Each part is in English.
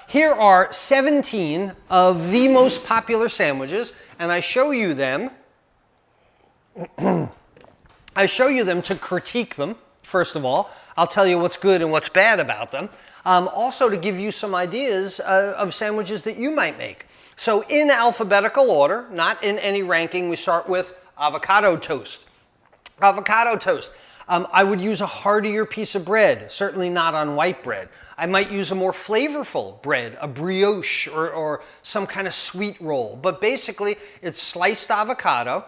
Here are 17 of the most popular sandwiches, and I show you them. I show you them to critique them, first of all. I'll tell you what's good and what's bad about them. Also to give you some ideas of sandwiches that you might make. So in alphabetical order, not in any ranking, we start with avocado toast. Avocado toast. I would use a heartier piece of bread, certainly not on white bread. I might use a more flavorful bread, a brioche or some kind of sweet roll. But basically, it's sliced avocado.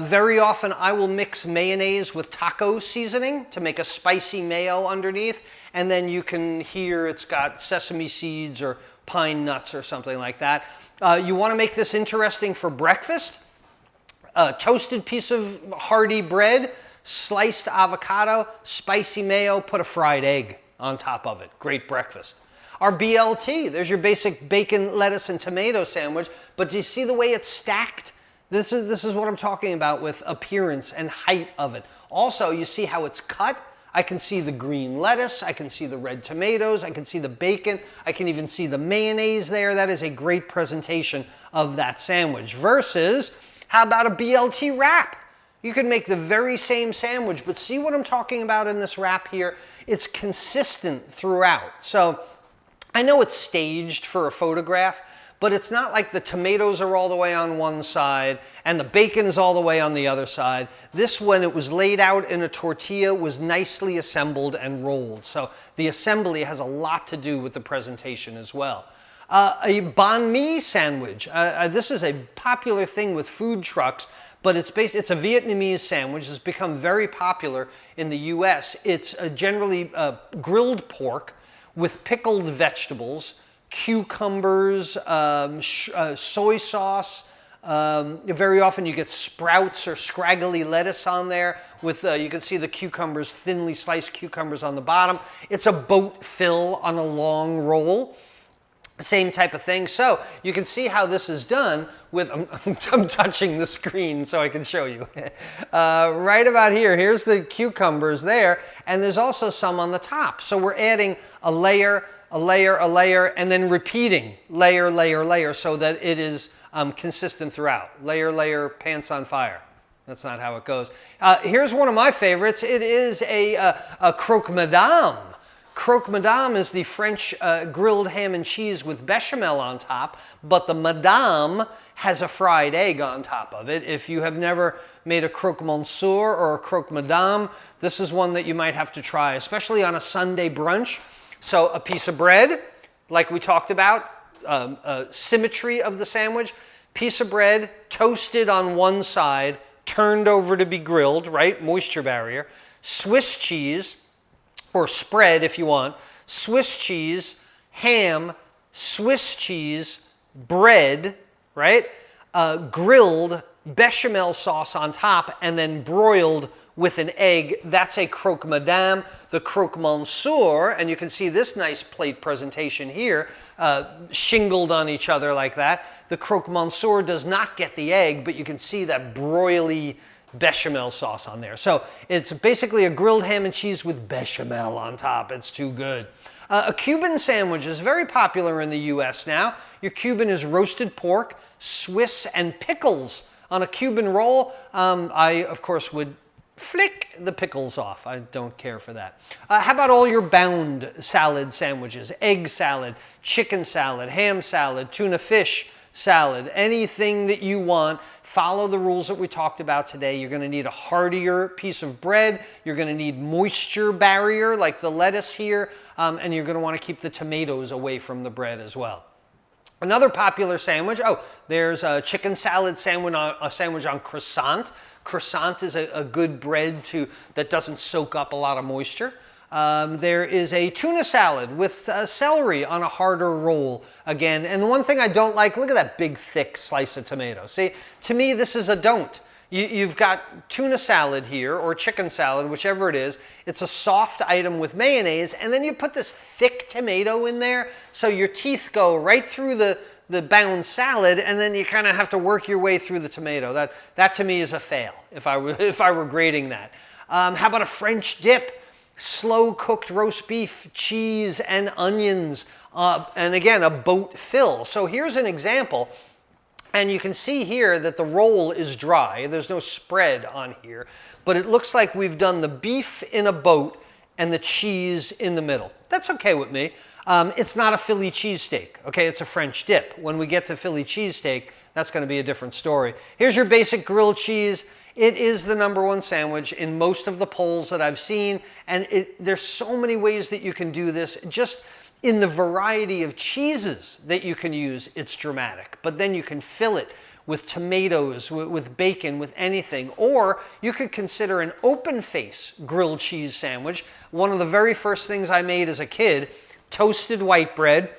Very often I will mix mayonnaise with taco seasoning to make a spicy mayo underneath. And then you can hear it's got sesame seeds or pine nuts or something like that. You want to make this interesting for breakfast. A toasted piece of hearty bread, sliced avocado, spicy mayo, put a fried egg on top of it. Great breakfast. Our BLT, there's your basic bacon, lettuce, and tomato sandwich. But do you see the way it's stacked? This is what I'm talking about with appearance and height of it. Also, you see how it's cut? I can see the green lettuce, I can see the red tomatoes, I can see the bacon, I can even see the mayonnaise there. That is a great presentation of that sandwich. Versus, how about a BLT wrap? You could make the very same sandwich, but see what I'm talking about in this wrap here? It's consistent throughout. So I know it's staged for a photograph, but it's not like the tomatoes are all the way on one side and the bacon is all the way on the other side. This, when it was laid out in a tortilla, was nicely assembled and rolled. So the assembly has a lot to do with the presentation as well. A banh mi sandwich. This is a popular thing with food trucks, but it's a Vietnamese sandwich. It's become very popular in the US. It's generally grilled pork with pickled vegetables, cucumbers, soy sauce. Very often you get sprouts or scraggly lettuce on there with, you can see the cucumbers, thinly sliced cucumbers on the bottom. It's a boat fill on a long roll. Same type of thing. So you can see how this is done with, I'm touching the screen so I can show you. Right about here, here's the cucumbers there, and there's also some on the top. So we're adding a layer, a layer, a layer, and then repeating layer, layer, layer so that it is consistent throughout. Layer, layer, pants on fire. That's not how it goes. Here's one of my favorites. It is a Cro Madame. Cro Madame is the French grilled ham and cheese with bechamel on top, but the Madame has a fried egg on top of it. If you have never made a Cro Monsour or a Cro Madame, this is one that you might have to try, especially on a Sunday brunch. So a piece of bread, like we talked about, symmetry of the sandwich, piece of bread toasted on one side, turned over to be grilled, right? Moisture barrier. Swiss cheese, or spread if you want, Swiss cheese, ham, Swiss cheese, bread, right? Grilled bechamel sauce on top and then broiled with an egg. That's a Cro Madame. The Cro Monsour, and you can see this nice plate presentation here, shingled on each other like that. The Cro Monsour does not get the egg, but you can see that broily bechamel sauce on there. So it's basically a grilled ham and cheese with bechamel on top. It's too good. A Cuban sandwich is very popular in the US now. Your Cuban is roasted pork, Swiss, and pickles on a Cuban roll. I, of course, would flick the pickles off. I don't care for that. How about all your bound salad sandwiches? Egg salad, chicken salad, ham salad, tuna fish salad, anything that you want. Follow the rules that we talked about today. You're going to need a heartier piece of bread. You're going to need moisture barrier like the lettuce here, and you're going to want to keep the tomatoes away from the bread as well. Another popular sandwich, there's a chicken salad sandwich on croissant. Croissant is a good bread that doesn't soak up a lot of moisture. There is a tuna salad with celery on a harder roll again. And the one thing I don't like, look at that big thick slice of tomato. See, to me this is a don't. You've got tuna salad here, or chicken salad, whichever it is. It's a soft item with mayonnaise, and then you put this thick tomato in there, so your teeth go right through the bound salad, and then you kind of have to work your way through the tomato. That to me is a fail, if I were grading that. How about a French dip? slow cooked roast beef, cheese, and onions, and again, a boat fill. So here's an example. And you can see here that the roll is dry. There's no spread on here, but it looks like we've done the beef in a boat and the cheese in the middle. That's okay with me. It's not a Philly cheesesteak, okay? It's a French dip. When we get to Philly cheesesteak, that's gonna be a different story. Here's your basic grilled cheese. It is the #1 sandwich in most of the polls that I've seen, and there's so many ways that you can do this. Just in the variety of cheeses that you can use, it's dramatic. But then you can fill it with tomatoes, with bacon, with anything. Or you could consider an open face grilled cheese sandwich. One of the very first things I made as a kid, toasted white bread,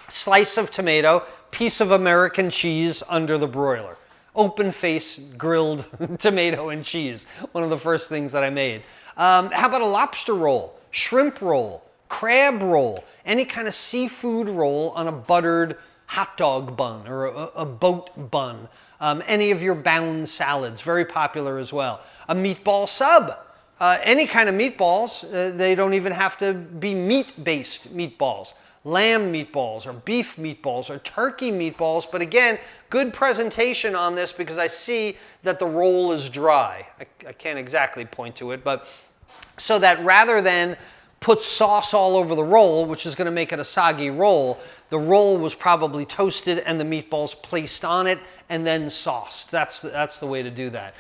slice of tomato, piece of American cheese under the broiler. Open face grilled tomato and cheese. One of the first things that I made. How about a lobster roll, shrimp roll, crab roll, any kind of seafood roll on a buttered hot dog bun or a boat bun. Any of your bound salads, very popular as well. A meatball sub, any kind of meatballs. They don't even have to be meat-based meatballs. Lamb meatballs or beef meatballs or turkey meatballs. But again, good presentation on this because I see that the roll is dry. I can't exactly point to it, but so that rather than put sauce all over the roll, which is going to make it a soggy roll, the roll was probably toasted and the meatballs placed on it and then sauced. That's the way to do that.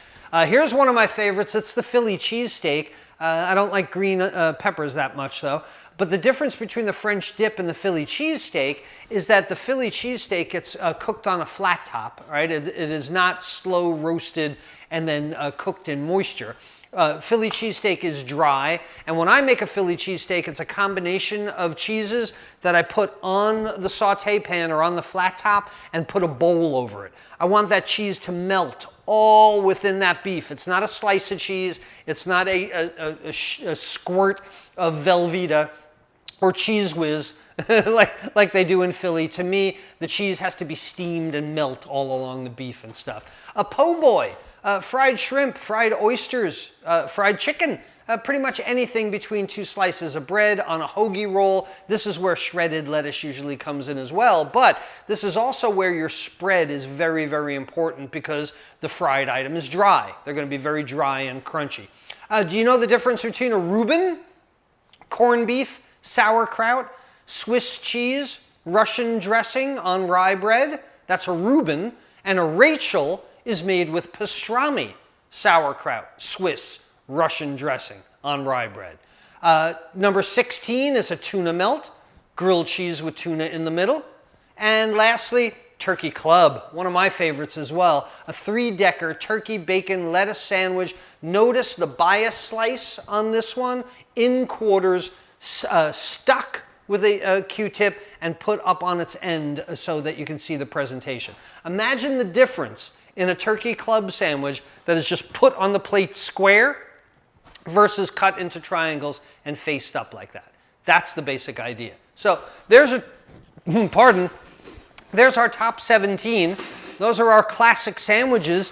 Here's one of my favorites. It's the Philly cheesesteak. I don't like green peppers that much though. But the difference between the French dip and the Philly cheesesteak is that the Philly cheesesteak gets cooked on a flat top, right? It is not slow roasted and then cooked in moisture. Philly cheesesteak is dry, and when I make a Philly cheesesteak, it's a combination of cheeses that I put on the saute pan or on the flat top and put a bowl over it. I want that cheese to melt all within that beef. It's not a slice of cheese. It's not a squirt of Velveeta or Cheese Whiz like they do in Philly. To me, the cheese has to be steamed and melt all along the beef and stuff. A po' boy. Fried shrimp, fried oysters, fried chicken, pretty much anything between two slices of bread on a hoagie roll. This is where shredded lettuce usually comes in as well, but this is also where your spread is very, very important because the fried item is dry. They're going to be very dry and crunchy. Do you know the difference between a Reuben, corned beef, sauerkraut, Swiss cheese, Russian dressing on rye bread? That's a Reuben. And a Rachel is made with pastrami, sauerkraut, Swiss, Russian dressing on rye bread. Number 16 is a tuna melt, grilled cheese with tuna in the middle. And lastly, turkey club, one of my favorites as well. A 3-decker turkey bacon lettuce sandwich. Notice the bias slice on this one, in quarters, stuck with a Q-tip and put up on its end so that you can see the presentation. Imagine the difference in a turkey club sandwich that is just put on the plate square versus cut into triangles and faced up like that. That's the basic idea. So there's there's our top 17. Those are our classic sandwiches